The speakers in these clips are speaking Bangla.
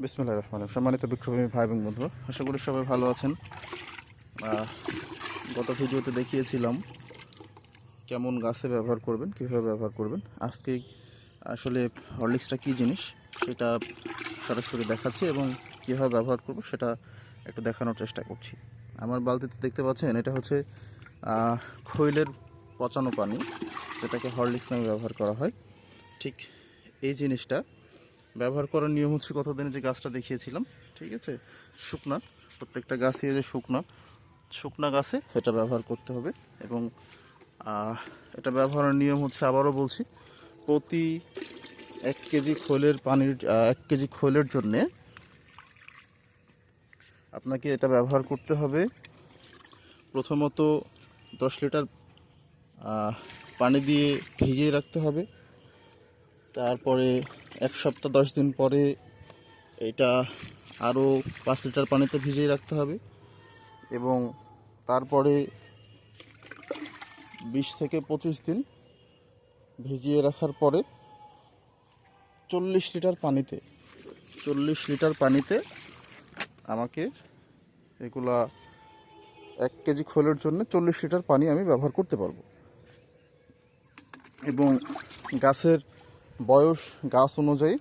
বিসমিল্লাহির রহমানির রহিম। সম্মানিত বিক্রমী ভাই এবং বন্ধু, আশা করি সবাই ভালো আছেন। গত ভিডিওতে দেখিয়েছিলাম কেমন গাছে ব্যবহার করবেন, কীভাবে ব্যবহার করবেন। আজকে আসলে হরলিক্সটা কী জিনিস সেটা সরাসরি দেখাচ্ছি এবং কীভাবে ব্যবহার করব সেটা একটু দেখানোর চেষ্টা করছি। আমার বালতিতে দেখতে পাচ্ছেন, এটা হচ্ছে খৈলের পচানো পানি, যেটাকে হরলিক্স নামে ব্যবহার করা হয়। ঠিক এই জিনিসটা ব্যবহার করার নিয়ম হচ্ছে, কতদিনে যে গাছটা দেখিয়েছিলাম, ঠিক আছে, শুকনা, প্রত্যেকটা গাছই যে শুকনা গাছে এটা ব্যবহার করতে হবে। এবং এটা ব্যবহারের নিয়ম হচ্ছে, আবারও বলছি, প্রতি 1 কেজি খোলের পানির 1 কেজি খোলের জন্যে আপনাকে এটা ব্যবহার করতে হবে। প্রথমত 10 লিটার পানি দিয়ে ভিজিয়ে রাখতে হবে। তারপরে 1 সপ্তাহ 10 দিন পরে এটা আরও 5 লিটার পানিতে ভিজিয়ে রাখতে হবে। এবং তারপরে 20 থেকে 25 দিন ভিজিয়ে রাখার পরে 40 লিটার পানিতে আমাকে এগুলা 1 কেজি খোলের জন্য 40 লিটার পানি আমি ব্যবহার করতে পারবো। এবং গাছের বয়স, গাছ অনুযায়ী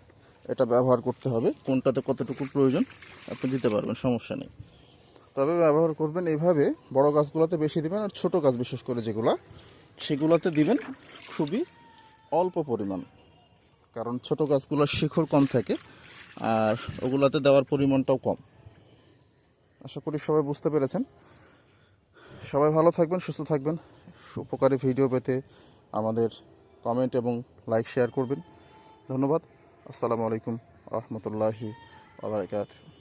এটা ব্যবহার করতে হবে, কোনটাতে কতটুকু প্রয়োজন আপনি দিতে পারবেন, সমস্যা নেই। তবে ব্যবহার করবেন এইভাবে, বড় গাছগুলোতে বেশি দিবেন, আর ছোট গাছ বিশেষ করে যেগুলো, সেগুলোতে দিবেন খুবই অল্প পরিমাণ, কারণ ছোট গাছগুলোর শিকড় কম থাকে আর ওগুলোতে দেওয়ার পরিমাণটাও কম। আশা করি সবাই বুঝতে পেরেছেন। সবাই ভালো থাকবেন, সুস্থ থাকবেন। উপকারী ভিডিও পেতে আমাদের কমেন্ট এবং লাইক শেয়ার করবেন। ধন্যবাদ। আসসালামু আলাইকুম রহমতুল্লাহি ওয়া বারাকাতুহু।